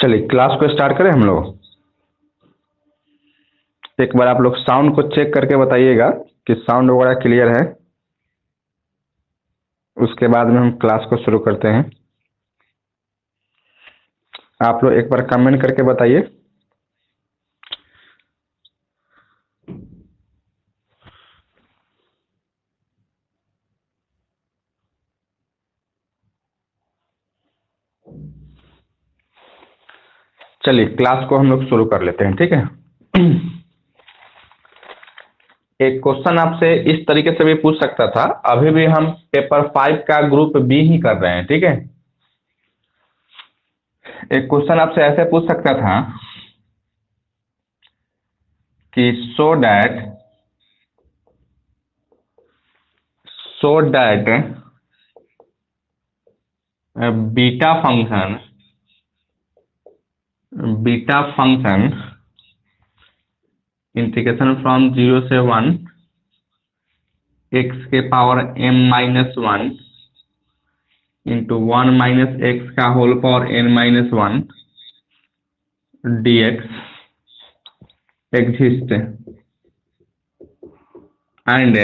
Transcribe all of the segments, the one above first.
चलिए क्लास को स्टार्ट करें हम लोग। एक बार आप लोग साउंड को चेक करके बताइएगा कि साउंड वगैरह क्लियर है। उसके बाद में हम क्लास को शुरू करते हैं। आप लोग एक बार कमेंट करके बताइए। चलिए क्लास को हम लोग शुरू कर लेते हैं, ठीक है। एक क्वेश्चन आपसे इस तरीके से भी पूछ सकता था। अभी भी हम पेपर 5 का ग्रुप बी ही कर रहे हैं, ठीक है। एक क्वेश्चन आपसे ऐसे पूछ सकता था कि so that beta function integration from 0 से 1 x के power m-1 into 1 minus x का whole power n-1 dx exist and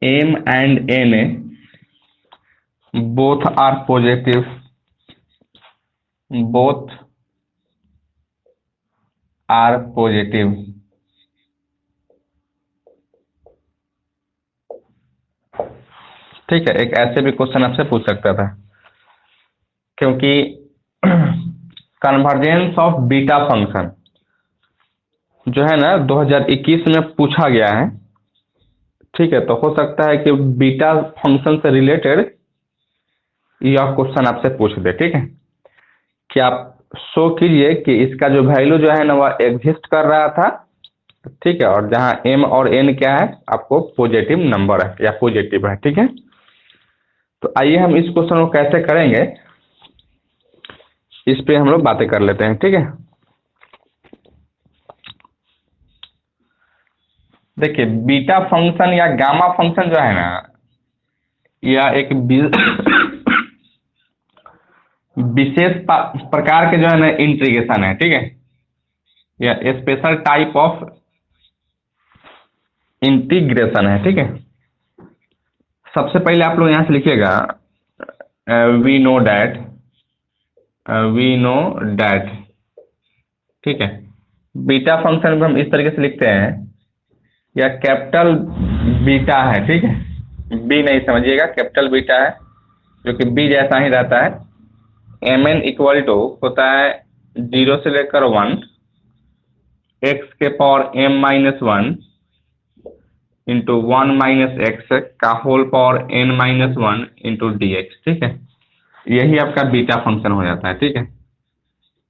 m and n both are positive, ठीक है। एक ऐसे भी क्वेश्चन आपसे पूछ सकता था, क्योंकि कन्वर्जेंस ऑफ बीटा फंक्शन जो है ना 2021 में पूछा गया है, ठीक है। तो हो सकता है कि बीटा फंक्शन से रिलेटेड यह क्वेश्चन आपसे पूछ दे, ठीक है। कि आप शो कीजिए कि इसका जो वैल्यू जो है ना वह एग्जिस्ट कर रहा था, ठीक है। और जहां m और n क्या है, आपको पॉजिटिव नंबर है या पॉजिटिव है, ठीक है। तो आइए हम इस क्वेश्चन को कैसे करेंगे इस पे हम लोग बातें कर लेते हैं, ठीक है। देखिए बीटा फंक्शन या गामा फंक्शन जो है ना, यह एक विशेष प्रकार के जो है ना इंटीग्रेशन है, ठीक है। यह स्पेशल टाइप ऑफ इंटीग्रेशन है, ठीक है। सबसे पहले आप लोग यहां से लिखिएगा वी नो डैट, ठीक है। बीटा फंक्शन को हम इस तरीके से लिखते हैं, या कैपिटल बीटा है, ठीक है। बी नहीं समझिएगा, कैपिटल बीटा है जो कि बी जैसा ही रहता है। mn इक्वल टू होता है 0 से लेकर 1 x के power m-1 into 1 minus x का whole power n-1 into dx, ठीक है। यही आपका बीटा फंक्शन हो जाता है, ठीक है।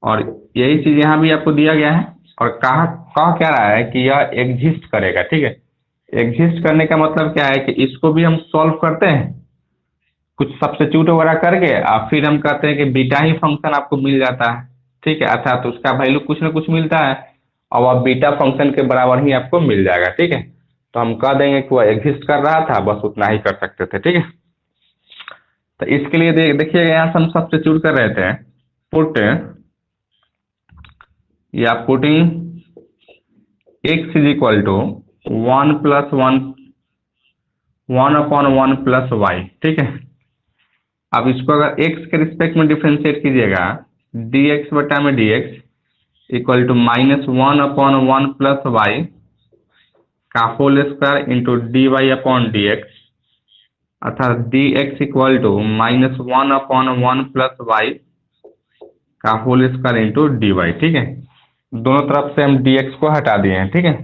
और यही चीज यहाँ भी आपको दिया गया है, और कहा क्या रहा है कि यह एग्जिस्ट करेगा, ठीक है। एग्जिस्ट करने का मतलब क्या है कि इसको भी हम सॉल्व करते हैं कुछ सब्स्टिट्यूट वगैरह करके, और फिर हम कहते हैं कि बीटा ही फंक्शन आपको मिल जाता है, ठीक है। अर्थात तो उसका वैल्यू कुछ ना कुछ मिलता है और वह बीटा फंक्शन के बराबर ही आपको मिल जाएगा, ठीक है। तो हम कह देंगे कि वह एग्जिस्ट कर रहा था, बस उतना ही कर सकते थे, ठीक है। तो इसके लिए देखिएगा यहाँ से हम सब्स्टिट्यूट कर रहे थे, पुट या putting x is equal to 1 upon 1 plus y, ठीक है। अब इसको अगर x के रिस्पेक्ट में डिफ्रेंशिएट कीजिएगा, dx बटा में dx equal to -1 upon 1 plus y का whole square into d y upon d x, अर्थात dx equal to -1 upon 1 plus y का whole square into d y, ठीक है। दोनों तरफ से हम dx को हटा दिए हैं, ठीक है।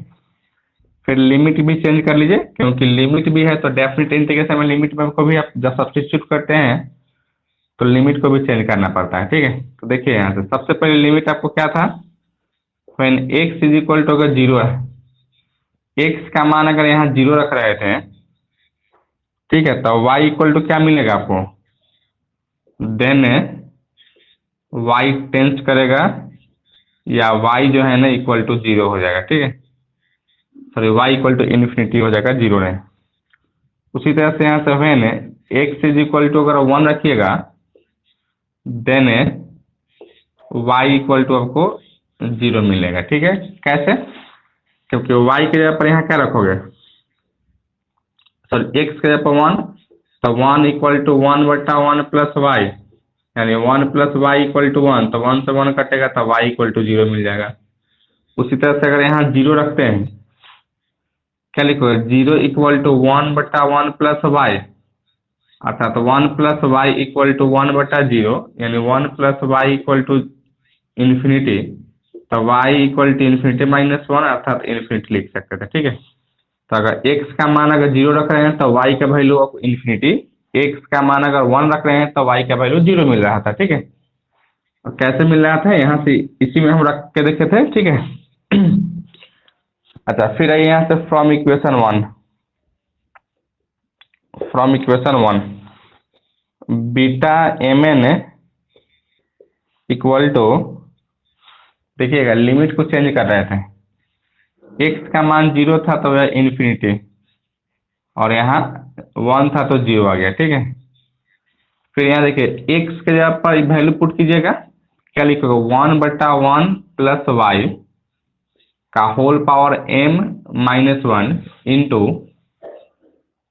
फिर लिमिट भी चेंज कर लीजिए, क्योंकि लिमिट भी है तो डेफिनेट इंटीग्रेशन में लिमिट में को भी आप जब सब्स्टिट्यूट करते हैं तो लिमिट को भी चेंज करना पड़ता है, ठीक है। तो देखिए यहाँ से सबसे पहले लिमिट आपको क्या था, when x is equal to अगर 0 है, x का मान अगर यहाँ 0 रख रहे थे, ठीक है, तो y इक्वल टू क्या मिलेगा आपको, देन y टेंस करेगा या y जो है ना इक्वल टू 0 हो जाएगा, ठीक है। Sorry y equal to infinity हो जाएगा, 0 नहीं। उसी तरह से यहाँ से when x is equal to अगर 1 रखिएगा, देन वाई इक्वल टू आपको 0 मिलेगा। ठीक है, कैसे? क्योंकि वाई के जगह पर यहाँ क्या रखोगे, सॉरी एक्स के जगह पर 1, तो 1 इक्वल टू 1/1 प्लस वाई, यानी 1 प्लस वाई इक्वल टू 1, तो 1 से 1 कटेगा तो वाई इक्वल टू 0 मिल जाएगा। उसी तरह से अगर यहाँ 0 रखते हैं, क्या लिखोगे, 0 इक्वल टू 1/1 प्लस वाई, अर्थात 1 प्लस वाई इक्वल टू 1/0, यानी 1 plus y equal to infinity, तो y equal to infinity minus 1, अर्थात इन्फिनिटी लिख सकते थे। ठीक है, तो अगर x का मान अगर 0 रख रहे हैं तो y का वैल्यू ऑफ इन्फिनिटी, x का मान अगर 1 रख रहे हैं तो y का वैल्यू 0 मिल रहा था। ठीक है, और कैसे मिल रहा था, यहाँ से इसी में हम रख के देखे थे। ठीक है अच्छा, फिर आइए यहाँ से from equation 1 beta M N equal to, देखिएगा लिमिट को चेंज कर रहे थे, x का मान 0 था तो वह इन्फिनिटी, और यहाँ 1 था तो 0 आ गया। ठीक है, फिर यहाँ देखिए x के जगह पर वैल्यू पुट कीजिएगा, क्या लिखोगे, 1/1 प्लस वाई का whole power m-1 into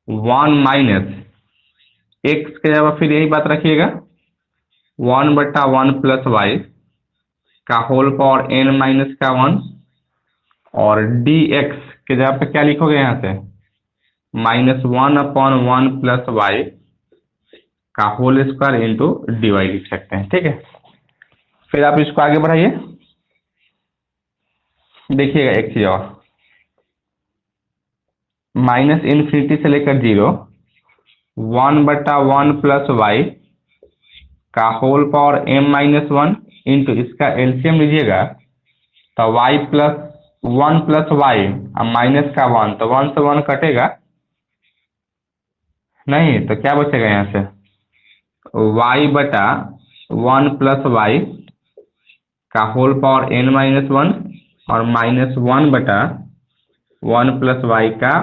1 minus x के जगह फिर यही बात रखिएगा, 1/1 प्लस वाई का होल पावर n-1, और dx के जगह पे क्या लिखोगे यहाँ से, -1/1 प्लस वाई का होल स्क्वायर इंटू dy लिख सकते हैं। ठीक है, फिर आप इसको आगे बढ़ाइए, देखिएगा एक चीज और, माइनस इन्फिनिटी से लेकर 0, 1/1 प्लस वाई का होल पावर m-1 इंटू इसका एलसीएम लीजिएगा, तो y प्लस 1 प्लस वाई और माइनस का 1, तो 1 से 1 कटेगा नहीं, तो क्या बचेगा यहाँ से, y/1 प्लस वाई का होल पावर n-1 और -1/1 प्लस वाई का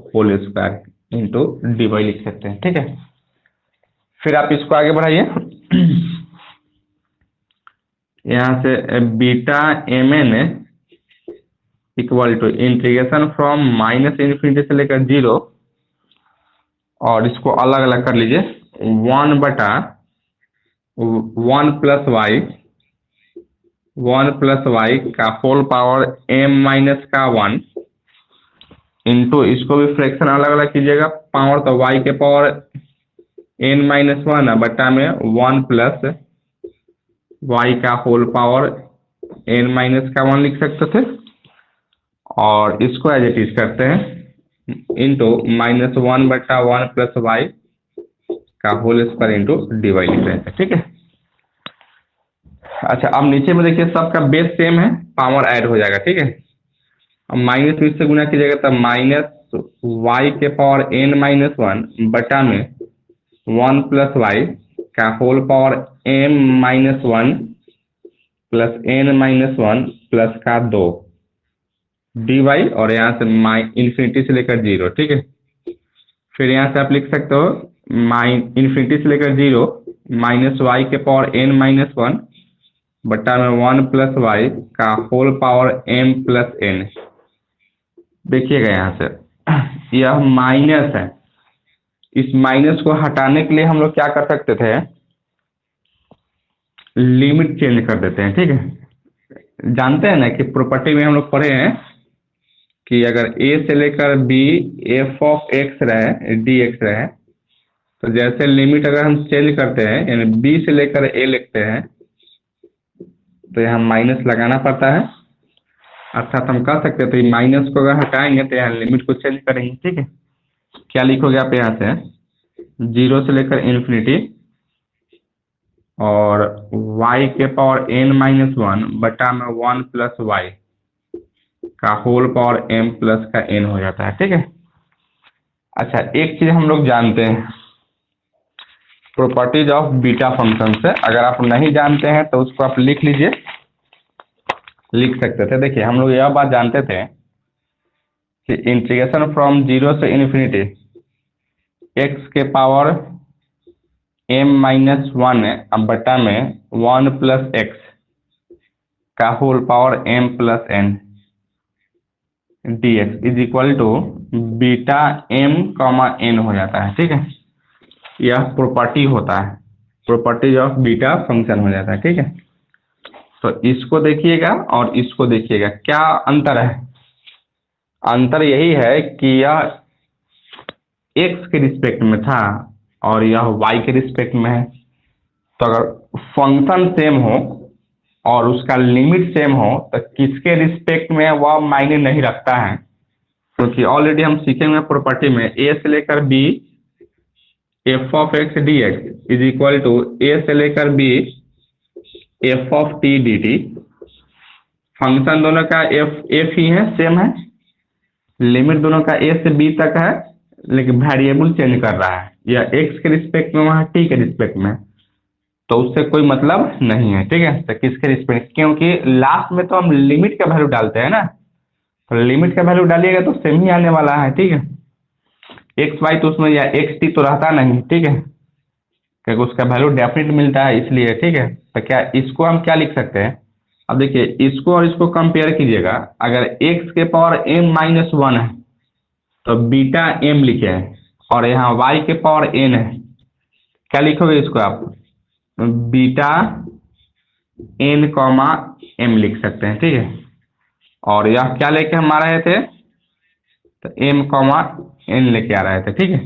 होल स्क्वायर इंटू dy लिख सकते हैं। ठीक है, फिर आप इसको आगे बढ़ाइए, यहाँ से beta M N equal to integration from -minus infinity से लेकर 0, और इसको अलग अलग कर लीजिए, 1/1 प्लस वाई का होल पावर m-1 इंटू, इसको भी फ्रैक्शन अलग अलग कीजिएगा, पावर तो y के पावर n-1 बटा में 1 प्लस y का होल पावर n-1 लिख सकते थे, और इसको एज इट इज करते हैं इंटू -1/1 प्लस वाई का होल स्क्वायर इंटू dy लिख रहे थे। ठीक है, अच्छा अब नीचे में देखिए सबका बेस सेम है, पावर ऐड हो जाएगा। ठीक है, अब माइनस में इससे गुना कीजिएगा तब -y के पावर n-1 बटा में 1 प्लस वाई का whole power m-1 plus n-1 plus का 2 dy, और यहाँ से इन्फिनिटी से लेकर 0। ठीक है, फिर यहाँ से आप लिख सकते हो इन्फिनिटी से लेकर 0 माइनस वाई के पावर n-1 बटा में 1 प्लस वाई का whole power m plus n। देखिएगा यहाँ से यह माइनस है, इस माइनस को हटाने के लिए हम लोग क्या कर सकते थे, लिमिट चेंज कर देते हैं। ठीक है, जानते हैं ना कि प्रॉपर्टी में हम लोग पढ़े हैं कि अगर a से लेकर b f ऑफ x रहे dx रहे, तो जैसे लिमिट अगर हम चेंज करते हैं, यानी b से लेकर a लिखते हैं, तो यहाँ माइनस लगाना पड़ता है, अर्थात हम कह सकते हैं तो माइनस को अगर हटाएंगे तो यहाँ लिमिट को चेंज करेंगे। ठीक है, क्या लिखोगे आप यहाँ से, 0 से लेकर इन्फिनिटी और y के पावर n-1 बटा में 1 प्लस वाई का होल पावर m प्लस का n हो जाता है। ठीक है, अच्छा एक चीज हम लोग जानते हैं, प्रॉपर्टीज ऑफ बीटा फंक्शन से, अगर आप नहीं जानते हैं तो उसको आप लिख लीजिए, लिख सकते थे। देखिए हम लोग यह बात जानते थे कि इंटीग्रेशन फ्रॉम 0 से इन्फिनिटी x के पावर m-1 बटा में 1 प्लस x का whole power m plus n dx is equal to beta m comma n हो जाता है। ठीक है, यह प्रॉपर्टी होता है, प्रॉपर्टीज ऑफ बीटा फंक्शन हो जाता है। ठीक है, तो इसको देखिएगा और इसको देखिएगा, क्या अंतर है? अंतर यही है कि यह x के रिस्पेक्ट में था और यह y के रिस्पेक्ट में है। तो अगर फंक्शन सेम हो और उसका लिमिट सेम हो तो किसके रिस्पेक्ट में वह मायने नहीं रखता है, क्योंकि ऑलरेडी हम सीखेंगे प्रॉपर्टी में a से लेकर b f of x d x is equal to a से लेकर b f of t d t. Function दोनों का एफ ही है, सेम है, लिमिट दोनों का ए से बी तक है, लेकिन वेरिएबल चेंज कर रहा है, या एक्स के रिस्पेक्ट में वहाँ टी के रिस्पेक्ट में, तो उससे कोई मतलब नहीं है। ठीक है, तो किसके रिस्पेक्ट, क्योंकि लास्ट में तो हम लिमिट का वैल्यू डालते हैं ना, तो लिमिट का वैल्यू डालिएगा तो सेम ही आने वाला है। ठीक है, एक्स वाई तो उसमें या एक्स टी तो रहता नहीं। ठीक है, क्योंकि उसका वैल्यू डेफिनेट मिलता है इसलिए। ठीक है, तो क्या इसको हम क्या लिख सकते हैं? अब देखिए, इसको और इसको कंपेयर कीजिएगा। अगर x के पावर m माइनस वन है तो बीटा m लिखे हैं, और यहाँ y के पावर n है, क्या लिखोगे इसको आप? बीटा n कॉमा m लिख सकते हैं। ठीक है, और यह क्या लेके हम आ रहे थे? तो m कॉमा n लेके आ रहे थे। ठीक है,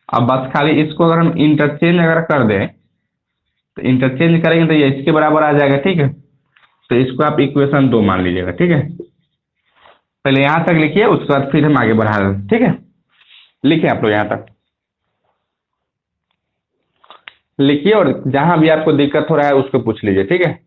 अब बस खाली इसको अगर हम इंटरचेंज अगर कर दें तो इंटरचेंज करेंगे तो ये इसके बराबर आ जाएगा। ठीक है, तो इसको आप इक्वेशन 2 मान लीजिएगा। ठीक है, पहले यहाँ तक लिखिए, उसके बाद फिर हम आगे बढ़ा रहे हैं। ठीक है, लिखिए आप लोग यहाँ तक लिखिए, और जहाँ भी आपको दिक्कत हो रहा है उसको पूछ लीजिए। ठीक है।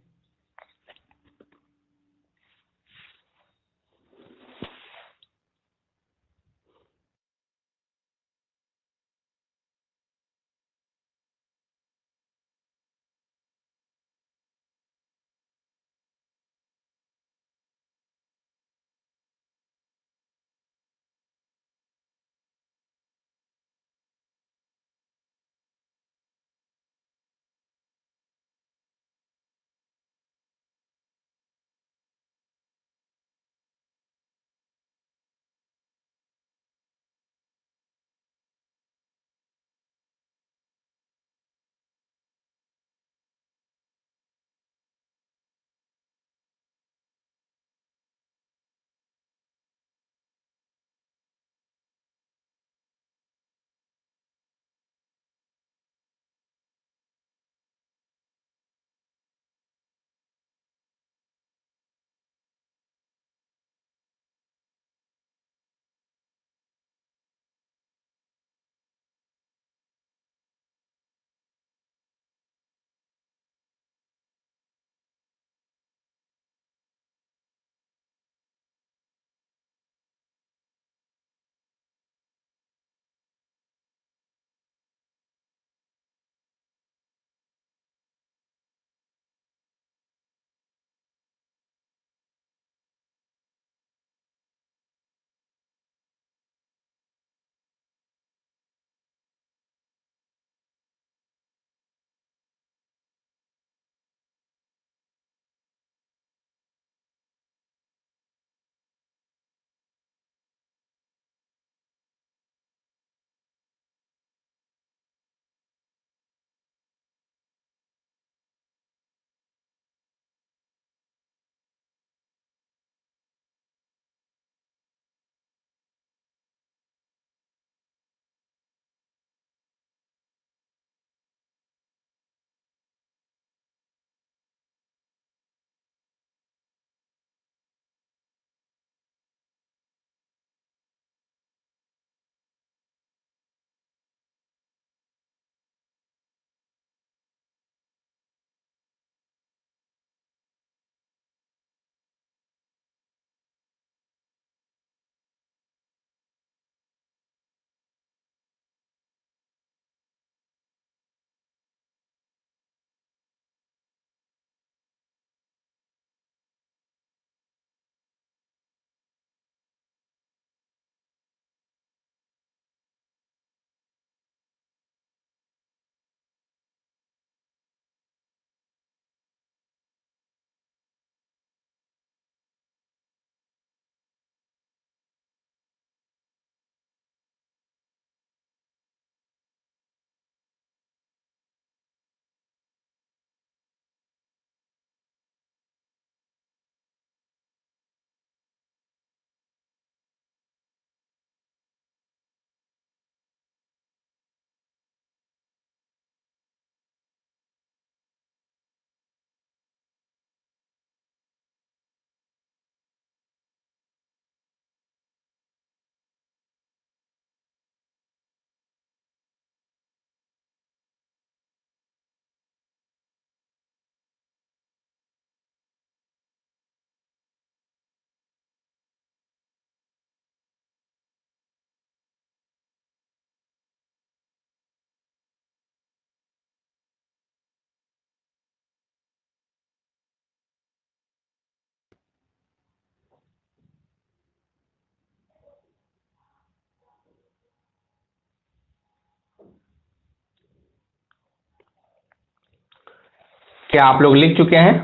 क्या आप लोग लिख चुके हैं?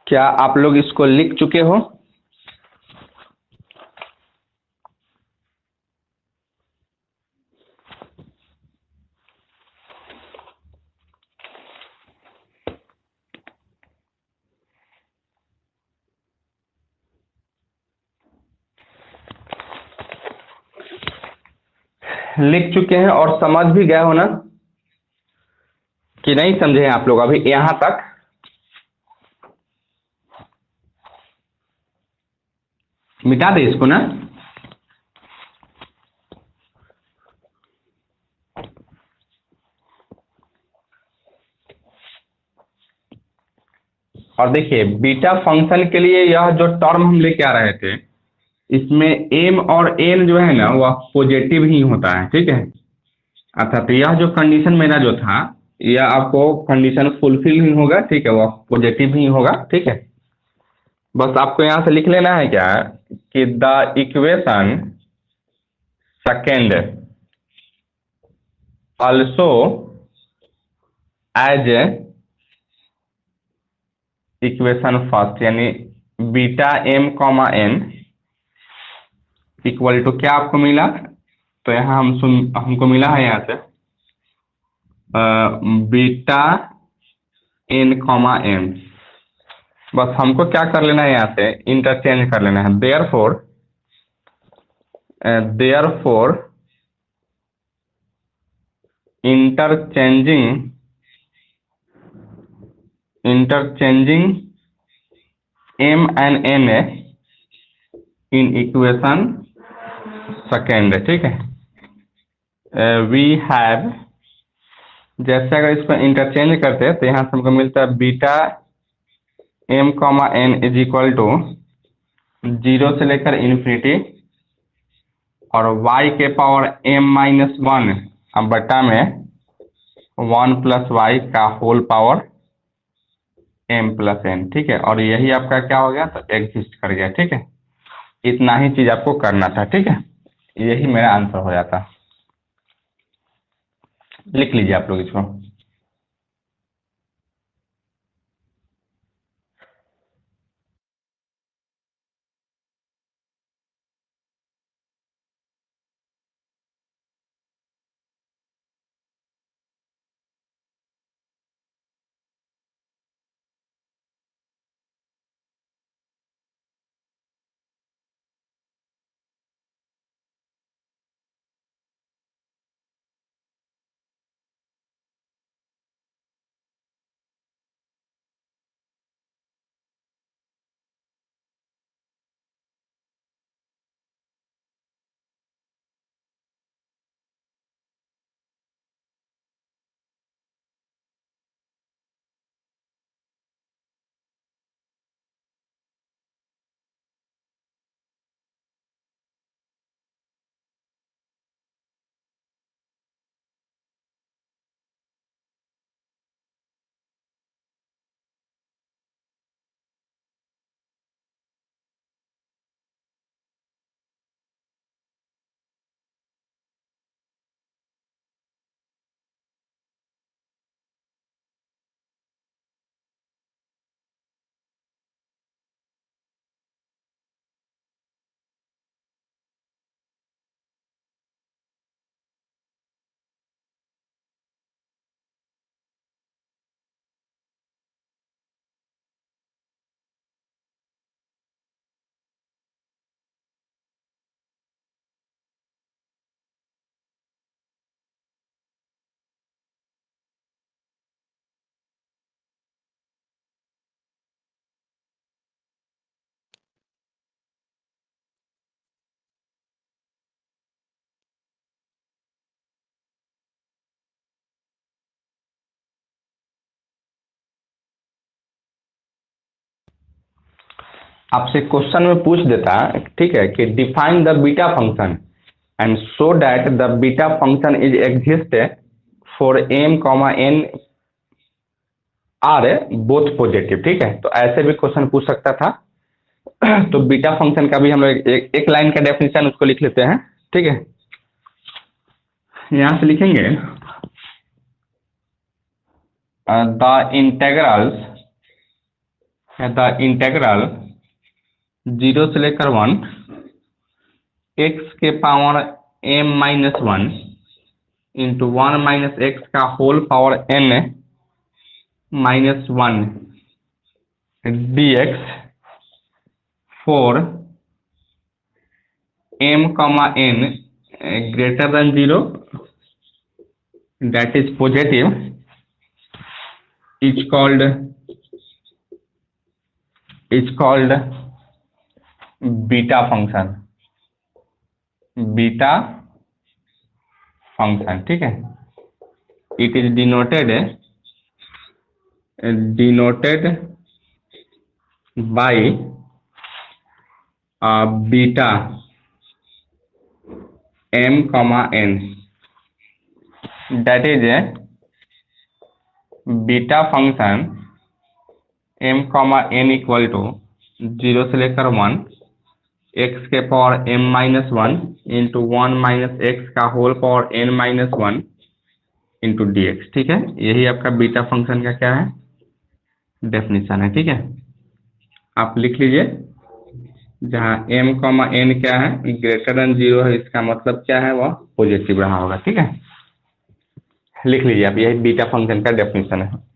क्या आप लोग इसको लिख चुके हो? लिख चुके हैं और समझ भी गए हो ना, कि नहीं समझे हैं आप लोग अभी यहां तक? मिटा दे इसको ना। और देखिए बीटा फंक्शन के लिए यह जो टर्म हम लेके आ रहे थे, इसमें एम और एन जो है ना वह पॉजिटिव ही होता है, ठीक है। अर्थात यह जो कंडीशन मेरा जो था, यह आपको कंडीशन फुलफिल ही होगा, ठीक है, वह पॉजिटिव ही होगा, ठीक है। बस आपको यहां से लिख लेना है क्या, कि the equation second also as equation first, यानी beta M comma n equal to क्या आपको मिला, तो यहाँ हमको मिला है यहाँ से बीटा एन कॉमा एम। बस हमको क्या कर लेना है, यहाँ से इंटरचेंज कर लेना है। Therefore interchanging M and N in equation second, ठीक है। वी हैव, जैसे अगर इसको इंटरचेंज करते हैं तो यहाँ से हमको मिलता है beta M comma N is equal to 0 से लेकर इन्फिनिटी और y के पावर m-1 अब बटा में 1 प्लस वाई का whole power m plus n, ठीक है। और यही आपका क्या हो गया, तो एग्जिस्ट कर गया, ठीक है। इतना ही चीज आपको करना था, ठीक है। यही मेरा आंसर हो जाता। लिख लीजिए आप लोग इसको। आपसे क्वेश्चन में पूछ देता, ठीक है, कि define the beta function and show that the beta function is exist for M comma N are both positive, ठीक है। तो ऐसे भी क्वेश्चन पूछ सकता था। तो बीटा फंक्शन का भी हम लोग एक लाइन का डेफिनेशन उसको लिख लेते हैं, ठीक है। यहाँ से लिखेंगे द इंटेग्रल 0 से लेकर 1 एक्स के power m-1 into 1 minus x का whole power n-1 dx for m, n greater than 0, that is positive, is called beta function. ठीक है, it is denoted by beta m, n, that is a beta function m, n equal to 0 से लेकर 1 x के power m-1 into 1 minus x का whole power n-1 into dx। ठीक है, यही आपका बीटा फंक्शन का क्या है, डेफिनेशन है। ठीक है, आप लिख लीजिए, जहाँ m, n क्या है, ग्रेटर देन 0 है, इसका मतलब क्या है, वह पॉजिटिव रहा होगा। ठीक है, लिख लीजिए आप, यही बीटा फंक्शन का डेफिनेशन है।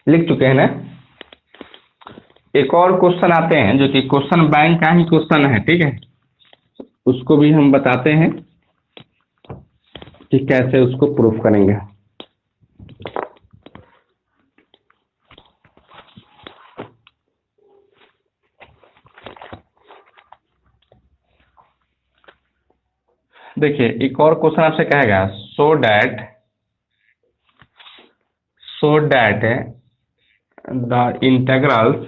लिख चुके हैं ना। एक और क्वेश्चन आते हैं जो कि क्वेश्चन बैंक का ही क्वेश्चन है। ठीक है, उसको भी हम बताते हैं कि कैसे उसको प्रूफ करेंगे। देखिए, एक और क्वेश्चन आपसे कहेगा, so that the integrals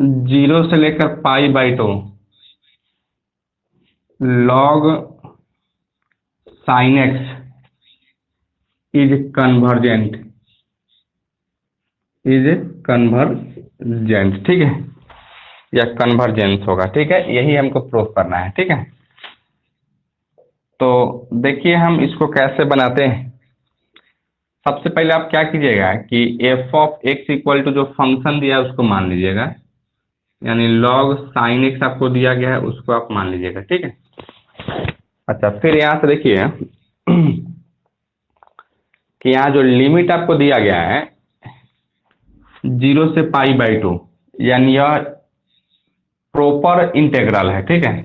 zero से लेकर pi by two log sine x is convergent, is convergent, ठीक है, या कन्वर्जेंस होगा, ठीक है, यही हमको प्रूफ करना है, ठीक है। तो देखिए हम इसको कैसे बनाते हैं। सबसे पहले आप क्या कीजिएगा कि F of X equal to जो फंक्शन दिया है उसको मान लीजिएगा, यानी लॉग साइन एक्स आपको दिया गया है उसको आप मान लीजिएगा, ठीक है। अच्छा, फिर यहाँ से देखिए कि यहाँ जो लिमिट आपको दिया गया है जीरो से पाई बाई टू, यानी यह प्रॉपर इंटेग्रल है, ठीक है।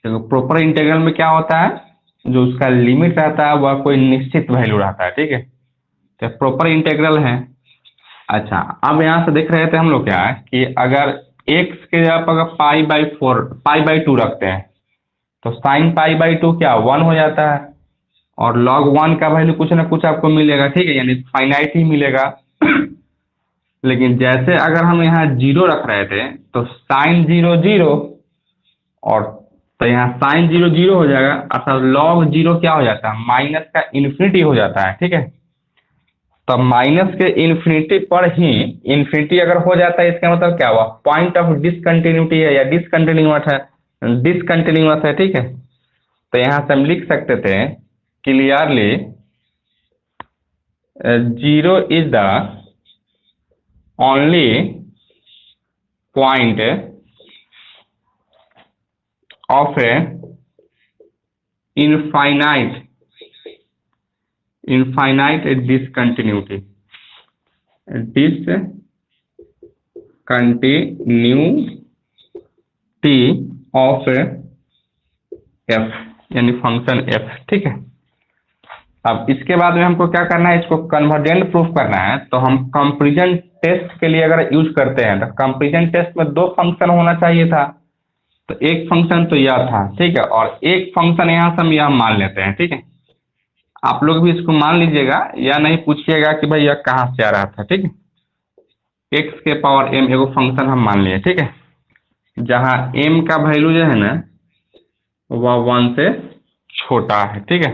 तो प्रॉपर इंटेग्रल में क्या होता है, जो उसका लिमिट रहता है वह कोई निश्चित वैल्यू रहता है, ठीक है, तो प्रॉपर इंटेग्रल है। अच्छा, अब यहाँ से देख रहे थे हम लोग क्या है कि अगर x के जगह पर अगर पाई बाई टू रखते हैं तो साइन पाई बाई टू क्या 1 हो जाता है, और log 1 का वैल्यू कुछ ना कुछ आपको मिलेगा, ठीक है, यानी फाइनाइट ही मिलेगा। लेकिन जैसे अगर हम यहाँ जीरो रख रहे थे तो साइन जीरो जीरो, और तो यहाँ साइन जीरो जीरो हो जाएगा, अर्थात log जीरो क्या हो जाता है, माइनस का इन्फिनिटी हो जाता है, ठीक है। तो माइनस के इन्फिनिटी पर ही इन्फिनिटी अगर हो जाता है इसका मतलब क्या हुआ, पॉइंट ऑफ डिसकंटिन्यूटी है या डिसकंटिन्यूअस है, ठीक है। तो यहाँ से हम लिख सकते थे clearly zero is the only point of A infinite discontinuity of f, यानी फंक्शन f, ठीक है। अब इसके बाद में हमको क्या करना है, इसको कन्वर्जेंट प्रूफ करना है। तो हम कंपैरिजन टेस्ट के लिए अगर यूज करते हैं तो कंपैरिजन टेस्ट में दो फंक्शन होना चाहिए था, तो एक फंक्शन तो यह था, ठीक है, और एक फंक्शन यहाँ से हम यह मान लेते हैं, ठीक है। आप लोग भी इसको मान लीजिएगा या नहीं पूछिएगा कि भाई यह कहाँ से आ रहा था, ठीक है। एक्स के पावर m एगो फंक्शन हम मान लिए, ठीक है, जहाँ m का वैल्यू जो है ना वह 1 से छोटा है, ठीक है।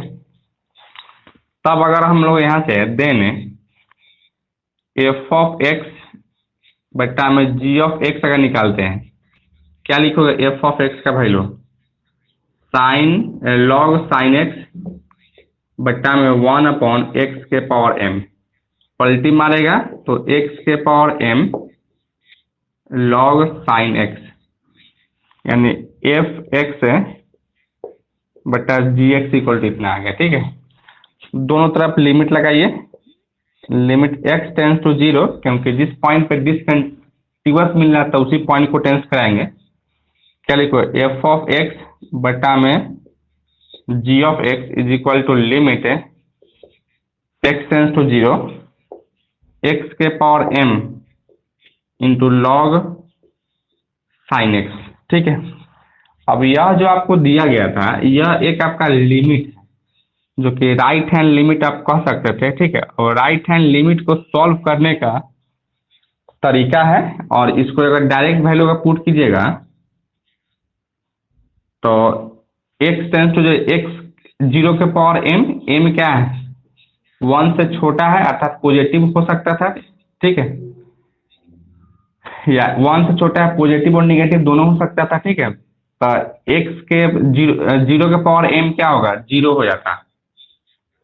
तब अगर हम लोग यहाँ से देन एफ ऑफ एक्स बट्टा में जी ऑफ एक्स अगर निकालते हैं, क्या लिखोगे, एफ ऑफ एक्स का वैल्यू लॉग साइन एक्स बट्टा में 1 अपॉन एक्स के पावर m, पलटी मारेगा तो एक्स के power m log sine x, यानी एफ एक्स बट्टा जी एक्स इक्वल टू इतना आ गया, ठीक है। दोनों तरफ लिमिट लगाइए, limit x tends to zero, क्योंकि जिस पॉइंट पे डिसकंटिन्यूअस मिल रहा था उसी पॉइंट को टेंस कराएंगे। क्या लिखो, एफ ऑफ एक्स बटा में जी of x is equal to limit x tends to zero x के power m into log sine x, ठीक है। अब यह जो आपको दिया गया था यह एक आपका लिमिट है, जो कि राइट हैंड लिमिट आप कह सकते थे, ठीक है। और राइट हैंड लिमिट को सॉल्व करने का तरीका है, और इसको अगर डायरेक्ट वैल्यू का पुट कीजिएगा तो x टेंस टू जो x जीरो के पावर m क्या है 1 से छोटा है, अर्थात पॉजिटिव हो सकता था, ठीक है, या 1 से छोटा है, पॉजिटिव और निगेटिव दोनों हो सकता था, ठीक है। तो x के जीरो के पावर m क्या होगा, जीरो हो जाता,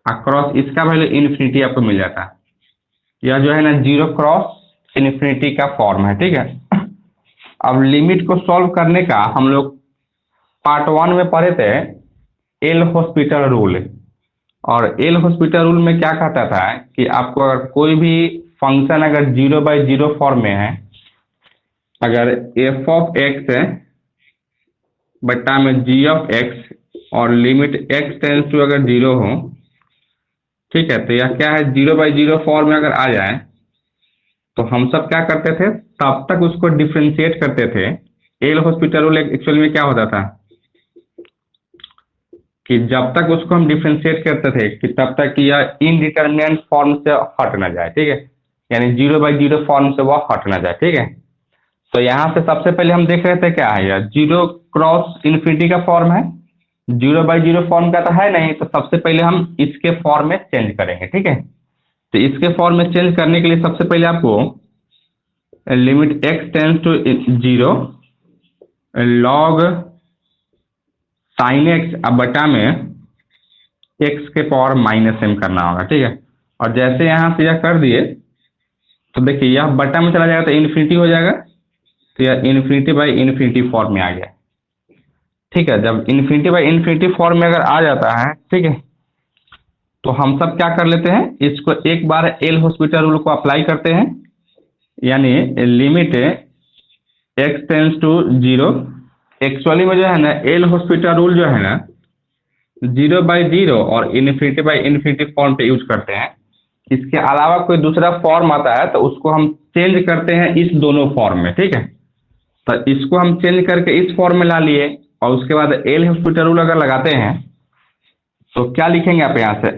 अक्रॉस इसका वैल्यू इन्फिनिटी आपको मिल जाता। यह जो है ना जीरो क्रॉस इन्फिनिटी का फॉर्म है, ठीक है। अब लिमिट को सॉल्व करने का हम लोग पार्ट 1 में पढ़े थे एल हॉस्पिटल रूल, और एल हॉस्पिटल रूल में क्या कहता था कि आपको अगर कोई भी फंक्शन अगर 0/0 फॉर्म में है, अगर एफ ऑफ एक्स बट्टा में जी ऑफ एक्स और लिमिट एक्स टेंस टू अगर जीरो हो, ठीक है, तो यह क्या है 0/0 फॉर्म में अगर आ जाए तो हम सब क्या करते थे, तब तक उसको डिफ्रेंशिएट करते थे। एल हॉस्पिटल रूल एक्चुअल में क्या होता था कि जब तक उसको हम डिफ्रेंशिएट करते थे कि तब तक यह इनडिटर्मिनेंट फॉर्म से हट ना जाए, ठीक है, यानी 0/0 फॉर्म से वह हट ना जाए, ठीक है। तो यहाँ से सबसे पहले हम देख रहे थे क्या है यार, जीरो क्रॉस इन्फिनिटी का फॉर्म है, जीरो बाई जीरो फॉर्म का तो है नहीं, तो सबसे पहले हम इसके फॉर्म में चेंज करेंगे, ठीक है। तो इसके फॉर्म में चेंज करने के लिए सबसे पहले आपको limit X tends to zero log sine X अब बटा में एक्स के पावर माइनस एम करना होगा, ठीक है। और जैसे यहाँ से यह कर दिए तो देखिए यह बटा में चला जाएगा तो इन्फिनिटी हो जाएगा, तो यह इन्फिनिटी बाई इन्फिनिटी फॉर्म में आ गया, ठीक है। जब इन्फिनिटी बाई इन्फिनिटी फॉर्म में अगर आ जाता है, ठीक है, तो हम सब क्या कर लेते हैं, इसको एक बार एल हॉस्पिटल रूल को अप्लाई करते हैं, यानी limit X tends to zero. Actually में जो है ना एल हॉस्पिटल रूल जो है ना जीरो बाई जीरो और इन्फिनिटी बाई इन्फिनिटी फॉर्म पे यूज करते हैं। इसके अलावा कोई दूसरा फॉर्म आता है तो उसको हम चेंज करते हैं इस दोनों फॉर्म में, ठीक है। तो इसको हम चेंज करके इस फॉर्म में ला लिए और उसके बाद एल हॉस्पिटल रूल अगर लगाते हैं तो क्या लिखेंगे आप यहाँ से,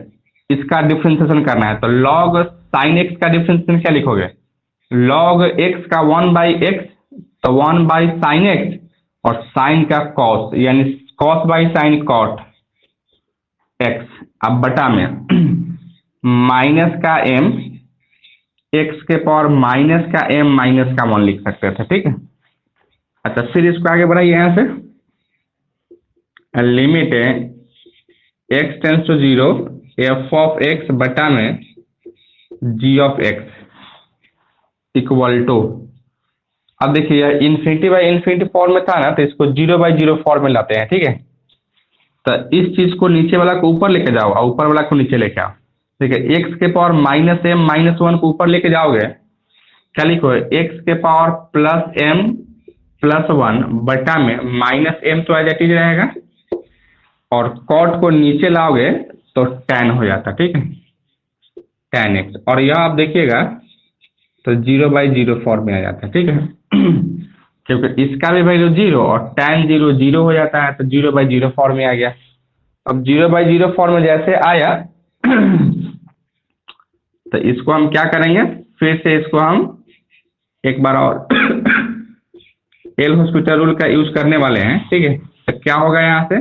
इसका डिफ्रेंसिएशन करना है, तो लॉग साइन एक्स का डिफ्रेंसिएशन क्या लिखोगे, लॉग एक्स का वन बाई एक्स, तो वन बाई साइन एक्स और साइन का कॉस यानी cos by sine cot X अब बटा में माइनस का एम एक्स के पावर माइनस का एम माइनस का वन लिख सकते थे, ठीक है। अच्छा फिर इसको आगे बढ़ाइए यहाँ से, limit X tends to zero F of x बटा में जी ऑफ एक्स इक्वल टू, अब देखिए इन्फिनिटी बाई इन्फिनिटी फॉर्म में था ना, तो इसको जीरो बाई जीरो फॉर्म में लाते हैं, ठीक है। तो इस चीज को नीचे वाला को ऊपर लेके जाओ और ऊपर वाला को नीचे लेके आओ, ठीक है। एक्स के power minus M minus one को ऊपर लेके जाओगे, क्या लिखो, एक्स के power plus M plus one बटा में माइनस एम तो एज इट इज रहेगा और कॉट को नीचे लाओगे तो टेन हो जाता, ठीक है, टेन एक्स। और यह आप देखिएगा तो जीरो बाई जीरो फॉर्म में आ जाता है, ठीक है। क्योंकि इसका भी वैल्यू जीरो और टेन जीरो जीरो हो जाता है, तो जीरो बाई जीरो फॉर्म में आ गया। अब जीरो बाई जीरो फॉर्म में जैसे आया तो इसको हम क्या करेंगे, फिर से इसको हम एक बार और एल हॉस्पिटल रूल का यूज करने वाले हैं, ठीक है। तो क्या होगा यहाँ से,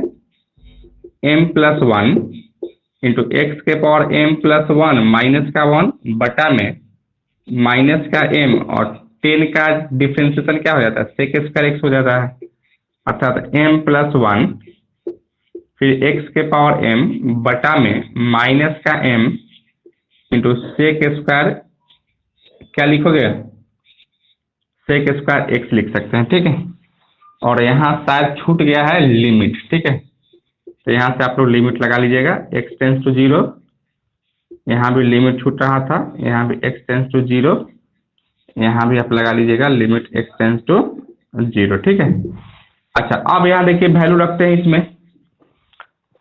m plus one into x के power m plus one minus का वन बटा में माइनस का एम और टेन का डिफ्रेंसिएशन क्या हो जाता है, सेक स्क्वायर एक्स हो जाता है, अर्थात एम प्लस वन फिर एक्स के पावर एम बटा में माइनस का एम इंटू सेक स्क्वायर, क्या लिखोगे, सेक स्क्वायर एक्स लिख सकते हैं, ठीक है। और यहाँ शायद छूट गया है लिमिट, ठीक है। तो यहाँ से आप लोग लिमिट लगा लीजिएगा, एक्स टेंस टू जीरो, यहाँ भी लिमिट छूट रहा था, यहाँ भी एक्स टेंस टू जीरो, यहाँ भी आप लगा लीजिएगा limit X tends to zero, ठीक है। अच्छा अब यहाँ देखिए वैल्यू रखते हैं इसमें,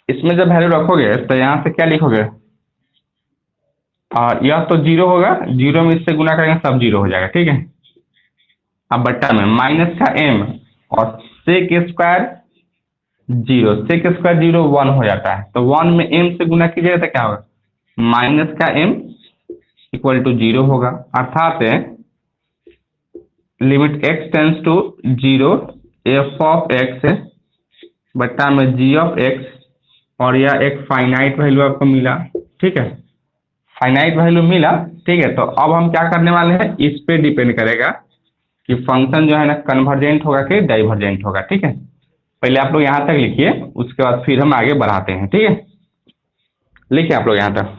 इसमें जब वैल्यू रखोगे तो यहाँ से क्या लिखोगे, यह तो जीरो होगा, जीरो में इससे गुना करेंगे सब जीरो हो जाएगा, ठीक है। अब बट्टा में माइनस का एम और sec square zero, sec square zero one हो जाता है, तो वन में एम से गुना कीजिएगा तो क्या होगा, माइनस का एम इक्वल टू जीरो होगा, अर्थात limit X tends to zero F of X बट्टा में जी ऑफ एक्स, और यह एक फाइनाइट वैल्यू आपको मिला, ठीक है, फाइनाइट वैल्यू मिला, ठीक है। तो अब हम क्या करने वाले हैं, इस पे डिपेंड करेगा कि फंक्शन जो है ना कन्वर्जेंट होगा कि डाइवर्जेंट होगा, ठीक है। पहले आप लोग यहाँ तक लिखिए, उसके बाद फिर हम आगे बढ़ाते हैं, ठीक है। लिखिए आप लोग यहाँ तक।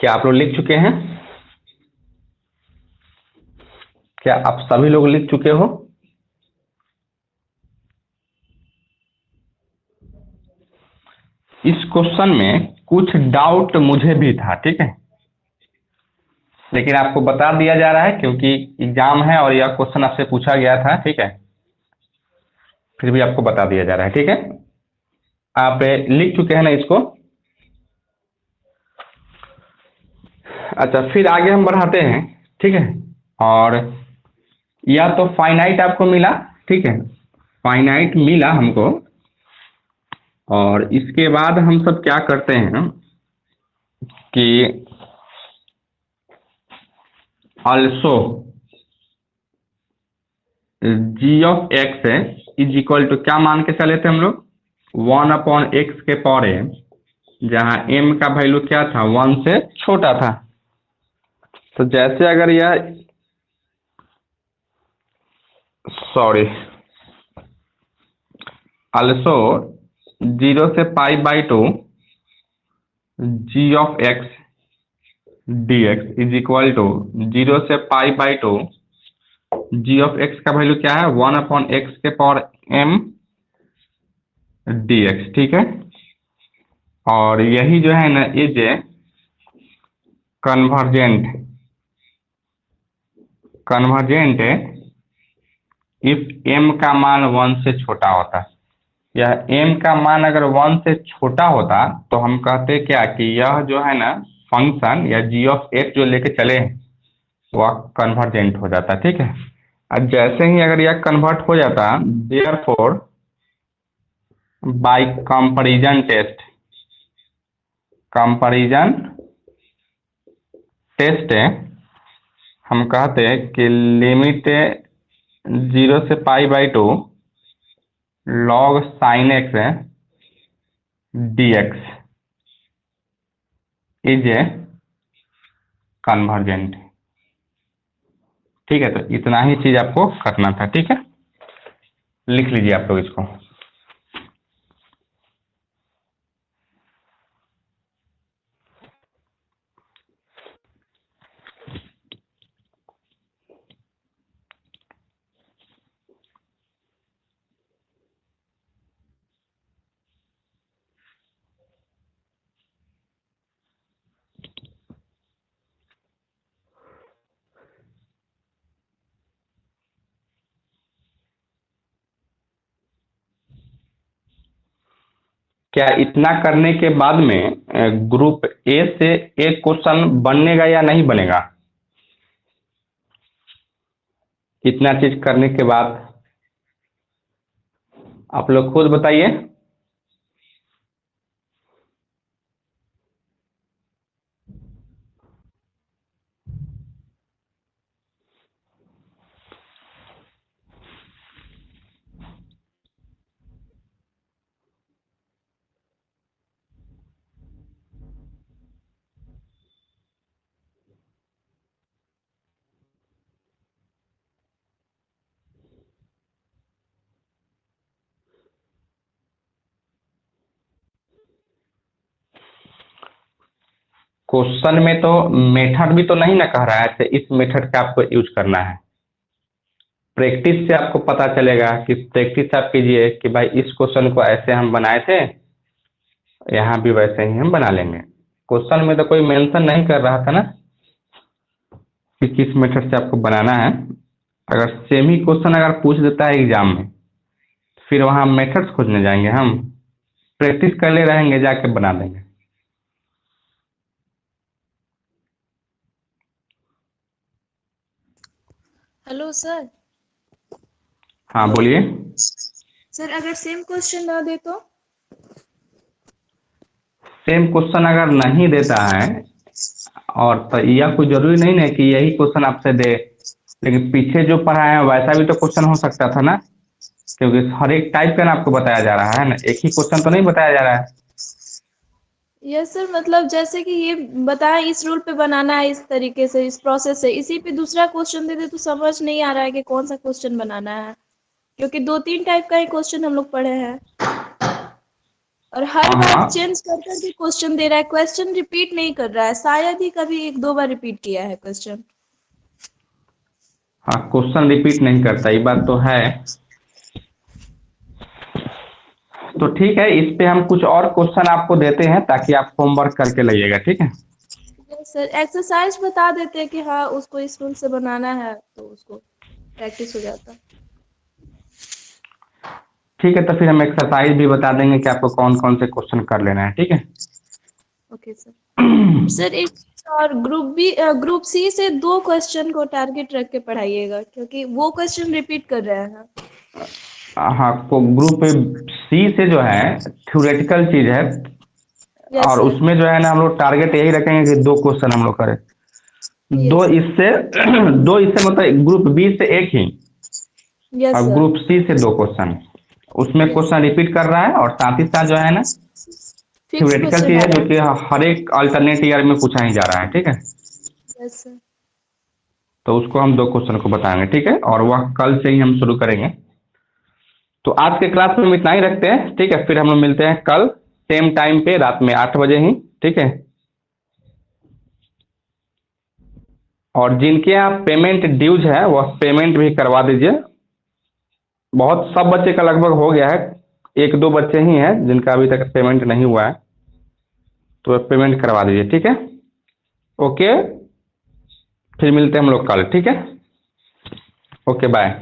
क्या आप लोग लिख चुके हैं? क्या आप सभी लोग लिख चुके हो? इस क्वेश्चन में कुछ डाउट मुझे भी था, ठीक है, लेकिन आपको बता दिया जा रहा है क्योंकि एग्जाम है और यह क्वेश्चन आपसे पूछा गया था, ठीक है, फिर भी आपको बता दिया जा रहा है, ठीक है। आप लिख चुके हैं ना इसको? अच्छा, फिर आगे हम बढ़ाते हैं, ठीक है। और या तो फाइनाइट आपको मिला, ठीक है, फाइनाइट मिला हमको, और इसके बाद हम सब क्या करते हैं कि ऑल्सो जी ऑफ एक्स है इज इक्वल टू, क्या मान के चले थे हम लोग? 1/x के पावर m, जहाँ m का वैल्यू क्या था? 1 से छोटा था। तो जैसे अगर यह, सॉरी, ऑल्सो 0 से π/2 g of x d x is equal to 0 से π/2 जी ऑफ एक्स का वैल्यू क्या है? 1/x के पावर m डी एक्स, ठीक है। और यही जो है ना इज ए कन्वर्जेंट, कन्वर्जेंट है इफ m का मान 1 से छोटा होता है। यह m का मान अगर 1 से छोटा होता तो हम कहते क्या कि यह जो है ना फंक्शन या जी ऑफ एक्स जो लेके चले वह कन्वर्जेंट हो जाता, ठीक है। और जैसे ही अगर यह कन्वर्ट हो जाता, therefore by comparison test, comparison test है, हम कहते हैं कि लिमिट 0 से π/2 log sin x dx is a convergent, ठीक है। तो इतना ही चीज आपको करना था, ठीक है, लिख लीजिए आप लोग इसको। क्या इतना करने के बाद में ग्रुप ए से एक क्वेश्चन बनेगा या नहीं बनेगा? इतना चीज करने के बाद आप लोग खुद बताइए। क्वेश्चन में तो मेथड भी तो नहीं ना कह रहा है तो इस मेथड का आपको यूज करना है। प्रैक्टिस से आपको पता चलेगा कि प्रैक्टिस आप कीजिए कि भाई इस क्वेश्चन को ऐसे हम बनाए थे, यहाँ भी वैसे ही हम बना लेंगे। क्वेश्चन में तो कोई मेंशन नहीं कर रहा था ना कि किस मेथड से आपको बनाना है। अगर सेम ही क्वेश्चन अगर पूछ देता है एग्जाम में, फिर वहाँ मेथड्स खोजने जाएंगे हम? प्रैक्टिस कर ले रहेंगे, जाके बना देंगे। Hello sir. हाँ बोलिए। सर अगर सेम क्वेश्चन ना दे तो? सेम क्वेश्चन अगर नहीं देता है, और तो यह कोई जरूरी नहीं है कि यही क्वेश्चन आपसे दे, लेकिन पीछे जो पढ़ाए हैं वैसा भी तो क्वेश्चन हो सकता था ना, क्योंकि हर एक टाइप का ना आपको बताया जा रहा है ना, एक ही क्वेश्चन तो नहीं बताया जा रहा है। यस सर, मतलब जैसे कि ये बताया इस रूल पे बनाना है, इस तरीके से, इस प्रोसेस से, इसी पे दूसरा क्वेश्चन दे दे तो समझ नहीं आ रहा है कि कौन सा क्वेश्चन बनाना है, क्योंकि 2-3 टाइप का ही क्वेश्चन हम लोग पढ़े हैं। और हर हाँ बार हाँ चेंज कर करके क्वेश्चन दे रहा है, क्वेश्चन रिपीट नहीं कर रहा है, शायद ही कभी 1-2 बार रिपीट किया है क्वेश्चन। हाँ, क्वेश्चन रिपीट नहीं करता, ये बात तो है। तो ठीक है, इस पे हम कुछ और क्वेश्चन आपको देते हैं ताकि आप होमवर्क करके लाइएगा, ठीक है। यस सर, एक्सरसाइज बता देते हैं कि हाँ उसको इस रूल से बनाना है तो उसको प्रैक्टिस हो जाता। ठीक है, तो फिर हम एक्सरसाइज भी बता देंगे कि आपको कौन कौन से क्वेश्चन कर लेना है, ठीक है। Okay sir. सर एक और ग्रुप सी से 2 क्वेश्चन को टारगेट रख के पढ़ाइएगा, क्योंकि वो क्वेश्चन रिपीट कर रहे हैं। हाँ, को ग्रुप सी से जो है थ्योरेटिकल चीज है, यस और सर। उसमें जो है ना हम लोग टारगेट यही रखेंगे कि 2 क्वेश्चन हम लोग करें। दो यस सर। इससे दो इससे मतलब ग्रुप बी से एक ही, यस और सर। ग्रुप सी से 2 क्वेश्चन। उसमें यस क्वेश्चन रिपीट कर रहा है, और साथ ही साथ जो है ना फिक्स थ्योरेटिकल क्वेश्चन चीज आ है रहा जो कि है। हर एक अल्टरनेट ईयर में पूछा ही जा रहा है, ठीक है। Yes sir. तो उसको हम 2 क्वेश्चन को बताएंगे, ठीक है, और वह कल से ही हम शुरू करेंगे। तो आज के क्लास में हम इतना ही रखते हैं, ठीक है। फिर हम लोग मिलते हैं कल सेम टाइम पे, रात में 8 बजे ही, ठीक है। और जिनके यहाँ पेमेंट ड्यूज है वह पेमेंट भी करवा दीजिए। बहुत सब बच्चे का लगभग हो गया है, 1-2 बच्चे ही हैं जिनका अभी तक पेमेंट नहीं हुआ है, तो पेमेंट करवा दीजिए, ठीक है। ओके, फिर मिलते हैं हम लोग कल, ठीक है। Okay, bye.